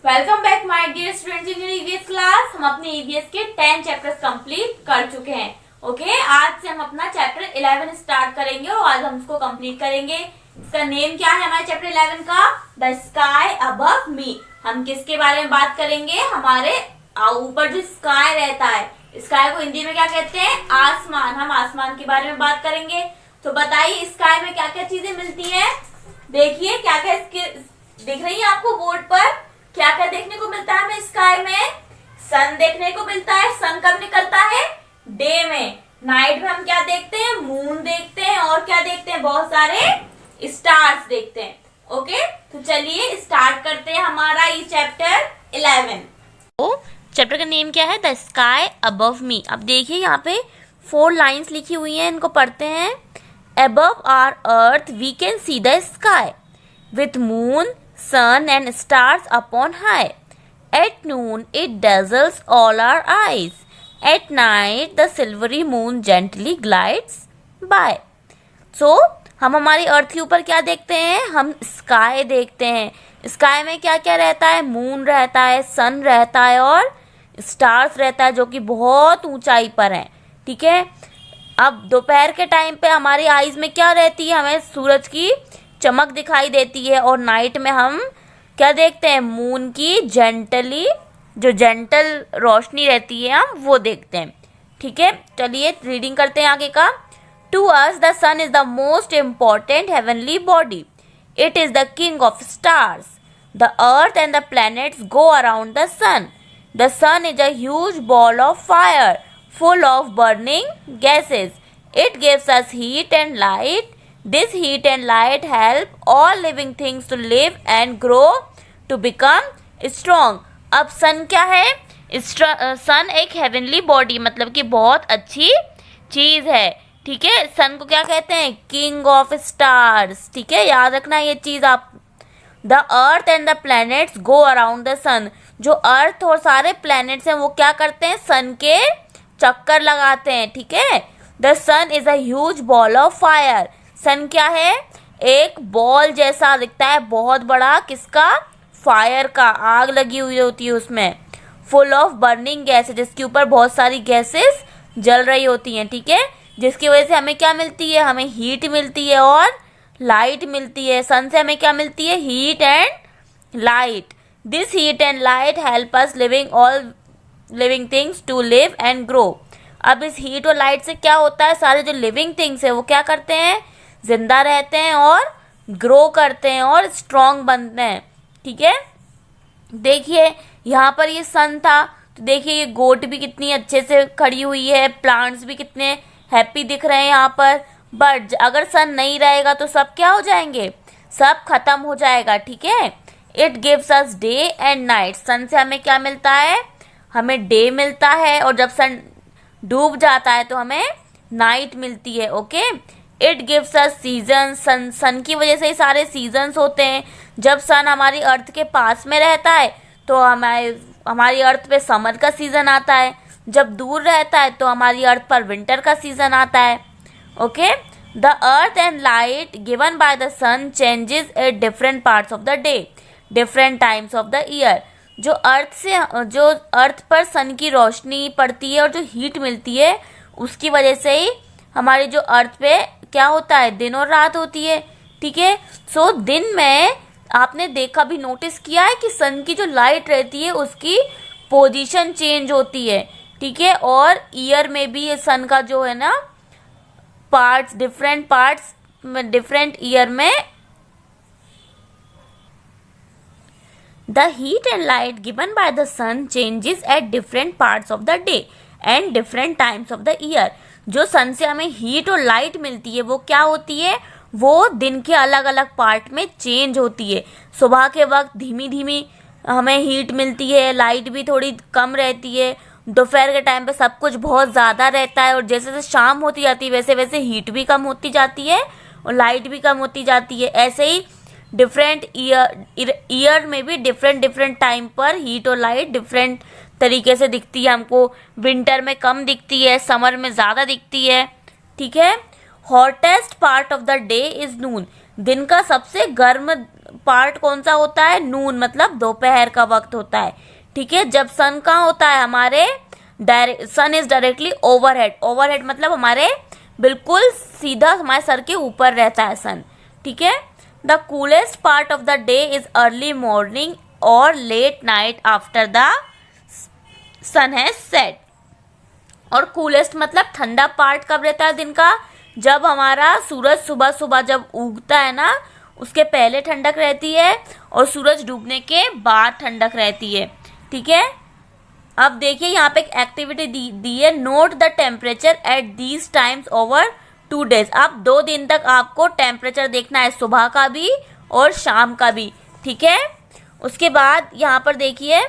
Welcome back my dear students in your EVS class. हम अपने EVS के 10 chapters complete कर चुके हैं। ओके, आज से हम अपना चैप्टर 11 स्टार्ट करेंगे और आज हम इसको कंप्लीट करेंगे। इसका नेम क्या है हमारे चैप्टर 11 का? द स्काई अबव मी। हम किसके बारे में बात करेंगे? हमारे ऊपर जो स्काई रहता है, स्काई को हिंदी में क्या कहते हैं? आसमान। हम आसमान के बारे में बात करेंगे। तो बताइए स्काई में क्या क्या चीजें मिलती है। देखिए क्या क्या इसके दिख रही है आपको बोर्ड पर। क्या क्या देखने को मिलता है हमें स्काई में? सन देखने को मिलता है। सन कब निकलता है? डे में। नाइट में हम क्या देखते हैं? मून देखते हैं। और क्या देखते हैं? बहुत सारे स्टार्स देखते हैं। ओके, तो चलिए स्टार्ट करते हैं हमारा ये चैप्टर 11। तो चैप्टर का नेम क्या है? द स्काई अबव मी। अब देखिए यहाँ पे 4 लाइन्स लिखी हुई हैं, इनको पढ़ते हैं। Above our earth we can see the sky with moon, sun and stars upon high. At noon it dazzles all our eyes. At night the silvery moon gently glides by. So हम हमारी अर्थ के ऊपर क्या देखते हैं? हम sky देखते हैं। स्काई में क्या क्या रहता है? मून रहता है, सन रहता है और स्टार्स रहता है जो कि बहुत ऊंचाई पर है। ठीक है, अब दोपहर के टाइम पे हमारी आईज में क्या रहती है? हमें सूरज की चमक दिखाई देती है। और नाइट में हम क्या देखते हैं? मून की जेंटल रोशनी रहती है, हम वो देखते हैं। ठीक है, चलिए रीडिंग करते हैं आगे का। To us the sun is the most important heavenly body. It is the king of stars. The earth and the planets go around the sun. The sun is a huge ball of fire full of burning gases. It gives us heat and light. This heat and light help all living things to live and grow to become strong. अब सन क्या है? सन एक heavenly body, मतलब कि बहुत अच्छी चीज है। ठीक है, सन को क्या कहते हैं? King of stars. ठीक है, याद रखना ये चीज आप। The earth and the planets go around the sun. जो अर्थ और सारे प्लैनेट्स हैं वो क्या करते हैं? सन के चक्कर लगाते हैं। ठीक है, the sun is a huge ball of fire. Sun क्या है? एक बॉल जैसा दिखता है, बहुत बड़ा। किसका? फायर का, आग लगी हुई होती है उसमें। फुल ऑफ बर्निंग गैसेस, जिसके ऊपर बहुत सारी गैसेस जल रही होती हैं। ठीक है, जिसकी वजह से हमें क्या मिलती है? हमें हीट मिलती है और लाइट मिलती है। सन से हमें क्या मिलती है? Heat and light. This heat and light help us living things to live and grow. अब इस हीट और लाइट से क्या होता है? सारे जो लिविंग थिंग्स है वो क्या करते हैं? जिंदा रहते हैं और ग्रो करते हैं और स्ट्रॉन्ग बनते हैं। ठीक है, देखिए यहाँ पर ये सन था, तो देखिए ये गोट भी कितनी अच्छे से खड़ी हुई है, प्लांट्स भी कितने हैप्पी दिख रहे हैं यहाँ पर। बट अगर सन नहीं रहेगा तो सब क्या हो जाएंगे? सब खत्म हो जाएगा। ठीक है, it gives us day and night. Sun से हमें क्या मिलता है? हमें डे मिलता है, और जब सन डूब जाता है तो हमें नाइट मिलती है। Okay, it gives us season. Sun की वजह से ही सारे सीजन्स होते हैं। जब सन हमारी अर्थ के पास में रहता है तो हमारी अर्थ पे समर का सीजन आता है। जब दूर रहता है तो हमारी अर्थ पर विंटर का सीजन आता है। ओके, the earth and light given by the sun changes at different parts of the day, different times of the year. जो अर्थ पर सन की रोशनी पड़ती है और जो हीट मिलती है, उसकी वजह से ही हमारी जो अर्थ पे क्या होता है? दिन और रात होती है। ठीक है, सो दिन में आपने देखा भी, नोटिस किया है कि सन की जो लाइट रहती है उसकी पोजीशन चेंज होती है। ठीक है, और ईयर में भी ये सन का जो है ना पार्ट्स डिफरेंट ईयर में the heat and light given by the sun changes at different parts of the day and different times of the year. जो सन से हमें हीट और लाइट मिलती है वो क्या होती है? वो दिन के अलग अलग पार्ट में चेंज होती है। सुबह के वक्त धीमी धीमी हमें हीट मिलती है, लाइट भी थोड़ी कम रहती है। दोपहर के टाइम पे सब कुछ बहुत ज़्यादा रहता है, और जैसे जैसे शाम होती जाती है वैसे वैसे हीट भी कम होती जाती है और लाइट भी कम होती जाती है। ऐसे ही डिफरेंट ईयर में भी डिफरेंट टाइम पर हीट और लाइट डिफरेंट तरीके से दिखती है। हमको विंटर में कम दिखती है, समर में ज़्यादा दिखती है। ठीक है, hottest part of the day is noon. दिन का सबसे गर्म पार्ट कौन सा होता है? नून, मतलब दोपहर का वक्त होता है। ठीक है, जब सन कहाँ होता है? हमारे सन इज डायरेक्टली ओवरहेड। ओवरहेड मतलब हमारे बिल्कुल सीधा हमारे सर के ऊपर रहता है सन। ठीक है, the coolest part of the day is early morning और late night after the sun has set. और कूलेस्ट मतलब ठंडा पार्ट कब रहता है दिन का? जब हमारा सूरज सुबह सुबह जब उगता है ना, उसके पहले ठंडक रहती है और सूरज डूबने के बाद ठंडक रहती है। ठीक है, अब देखिए यहाँ पे एक एक्टिविटी दी है, note the temperature at these times over 2 days। अब 2 दिन तक आपको टेम्परेचर देखना है, सुबह का भी और शाम का भी। ठीक है, उसके बाद यहाँ पर देखिए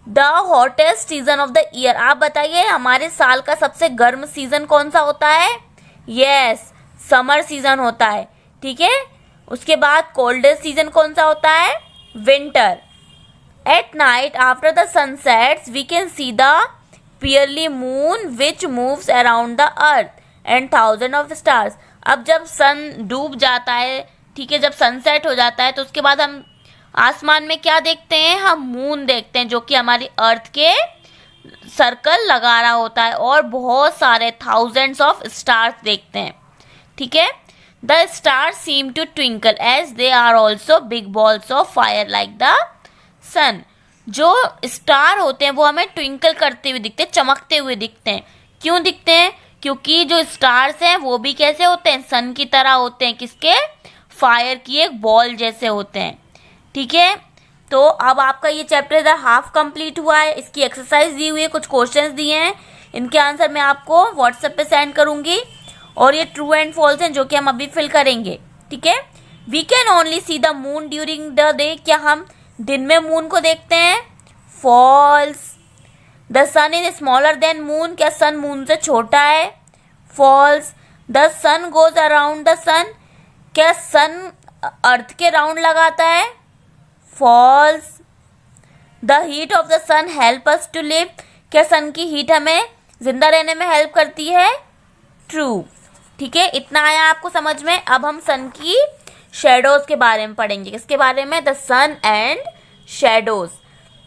the hottest season of the year. आप बताइए हमारे साल का सबसे गर्म सीजन कौन सा होता है? यस, समर सीजन होता है। ठीक है, उसके बाद कोल्डेस्ट सीजन कौन सा होता है? Winter. At night after the sunsets we can see the pearly moon which moves around the earth and thousand of stars. अब जब सन डूब जाता है, ठीक है, जब सनसेट हो जाता है, तो उसके बाद हम आसमान में क्या देखते हैं? हम मून देखते हैं, जो कि हमारी अर्थ के सर्कल लगा रहा होता है, और बहुत सारे थाउजेंड्स ऑफ स्टार्स देखते हैं। ठीक है, the stars seem to twinkle as they are also big balls of fire like the sun. जो स्टार होते हैं वो हमें ट्विंकल करते हुए दिखते हैं, चमकते हुए दिखते हैं। क्यों दिखते हैं? क्योंकि जो स्टार्स हैं वो भी कैसे होते हैं? सन की तरह होते हैं। किसके? फायर की एक बॉल जैसे होते हैं। ठीक है, तो अब आपका ये चैप्टर इधर हाफ कंप्लीट हुआ है। इसकी एक्सरसाइज दी हुई है, कुछ क्वेश्चंस दिए हैं, इनके आंसर मैं आपको व्हाट्सएप पे सेंड करूंगी, और ये ट्रू एंड फॉल्स हैं जो कि हम अभी फिल करेंगे। ठीक है, we can only see the moon during the day. क्या हम दिन में मून को देखते हैं? False. The sun is smaller than moon. क्या सन मून से छोटा है? False. The sun goes around the sun. क्या सन अर्थ के राउंड लगाता है? False. The heat of the sun help us to live. क्या सन की हीट हमें जिंदा रहने में हेल्प करती है? ट्रू। ठीक है, इतना आया आपको समझ में। अब हम सन की शेडोज के बारे में पढ़ेंगे। किसके बारे में? The sun and shadows.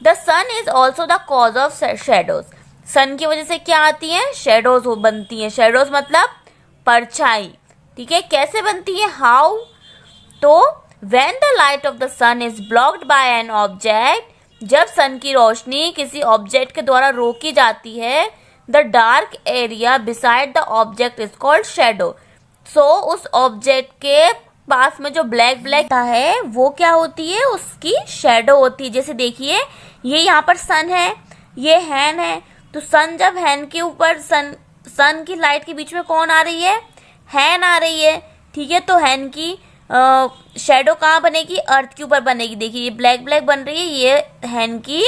The sun is also the cause of shadows. Sun की वजह से क्या आती है? शेडोज बनती हैं। शेडोज मतलब परछाई। ठीक है, कैसे बनती है? हाउ? तो when the light of the sun is blocked by an object, जब सन की रोशनी किसी ऑब्जेक्ट के द्वारा रोकी जाती है, the dark area beside the object is called shadow। so उस ऑब्जेक्ट के पास में जो ब्लैक ब्लैक है वो क्या होती है? उसकी शेडो होती है। जैसे देखिए ये यहाँ पर सन है, ये हैन है, तो सन जब हैन के ऊपर सन की लाइट के बीच में कौन आ रही है? हैन आ रही है। ठीक है, तो हैन की शेडो कहाँ बनेगी? अर्थ के ऊपर बनेगी। देखिए ये ब्लैक ब्लैक बन रही है, ये हैन की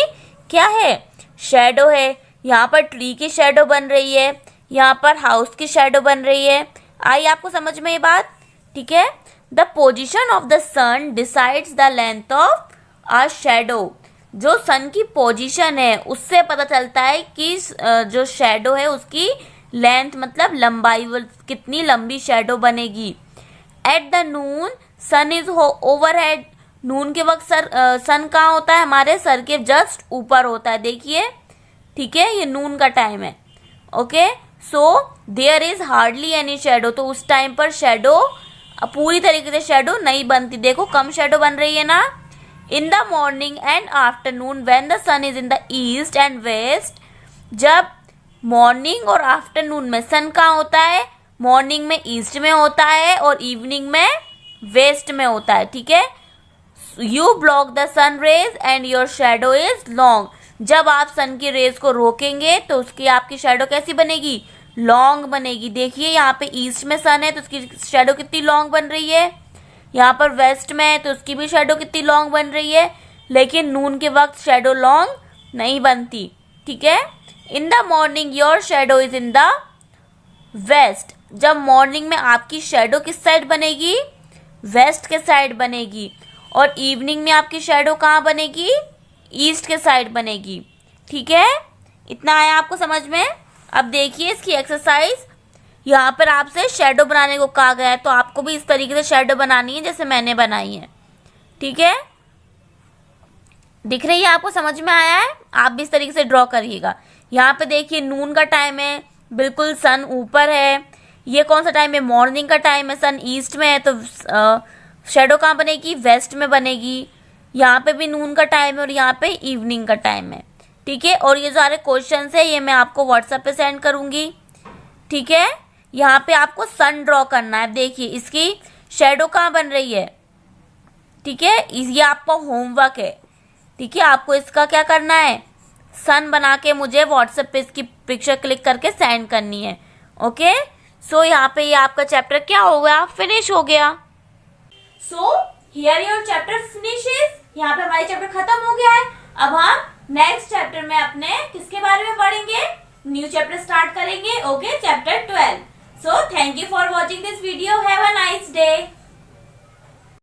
क्या है? शेडो है। यहाँ पर ट्री की शेडो बन रही है, यहाँ पर हाउस की शेडो बन रही है। आई आपको समझ में ये बात? ठीक है, the position of the sun decides the length of a shadow. जो सन की पोजीशन है उससे पता चलता है कि जो शेडो है उसकी लेंथ मतलब लंबाई, कितनी लंबी शेडो बनेगी। At the noon sun is overhead. Noon के वक्त सन कहाँ होता है? हमारे सर के जस्ट ऊपर होता है। देखिए, ठीक है, ये नून का टाइम है। Okay, so there is hardly any shadow. तो उस टाइम पर शेडो पूरी तरीके से शेडो नहीं बनती। देखो कम शेडो बन रही है ना। In the morning and afternoon when the sun is in the east and west. जब मॉर्निंग और आफ्टरनून में सन कहाँ होता है? मॉर्निंग में ईस्ट में होता है और इवनिंग में वेस्ट में होता है। ठीक है, you block the sun rays and your shadow is long. जब आप सन की रेज को रोकेंगे तो उसकी आपकी शेडो कैसी बनेगी? लॉन्ग बनेगी। देखिए यहाँ पे ईस्ट में सन है तो उसकी शेडो कितनी लॉन्ग बन रही है। यहाँ पर वेस्ट में है तो उसकी भी शेडो कितनी लॉन्ग बन रही है। लेकिन नून के वक्त शेडो लॉन्ग नहीं बनती। ठीक है, in the morning your shadow is in the west. जब मॉर्निंग में आपकी शेडो किस साइड बनेगी? वेस्ट के साइड बनेगी। और इवनिंग में आपकी शेडो कहाँ बनेगी? ईस्ट के साइड बनेगी। ठीक है, इतना आया आपको समझ में। अब देखिए इसकी एक्सरसाइज। यहाँ पर आपसे शेडो बनाने को कहा गया है, तो आपको भी इस तरीके से शेडो बनानी है जैसे मैंने बनाई है। ठीक है, दिख रही है आपको, समझ में आया है? आप भी इस तरीके से ड्रॉ करिएगा। यहाँ पे देखिए नून का टाइम है, बिल्कुल सन ऊपर है। ये कौन सा टाइम है? मॉर्निंग का टाइम है, सन ईस्ट में है, तो शेडो कहाँ बनेगी? वेस्ट में बनेगी। यहाँ पे भी नून का टाइम है और यहाँ पे इवनिंग का टाइम है। ठीक है, और ये सारे क्वेश्चन है ये मैं आपको व्हाट्सएप पे सेंड करूंगी। ठीक है, यहाँ पे आपको सन ड्रॉ करना है। देखिए इसकी शेडो कहाँ बन रही है। ठीक है, ये आपका होमवर्क है। ठीक है, आपको इसका क्या करना है? सन बना के मुझे व्हाट्सएप पे इसकी पिक्चर क्लिक करके सेंड करनी है। ओके, सो यहाँ पे ये आपका चैप्टर क्या हो गया? फिनिश हो गया। So here your chapter finishes. यहाँ पे हमारी चैप्टर खत्म हो गया है। अब हम नेक्स्ट चैप्टर में अपने किसके बारे में पढ़ेंगे? न्यू चैप्टर स्टार्ट करेंगे। Okay, chapter 12। So thank you for watching this video. Have a nice day.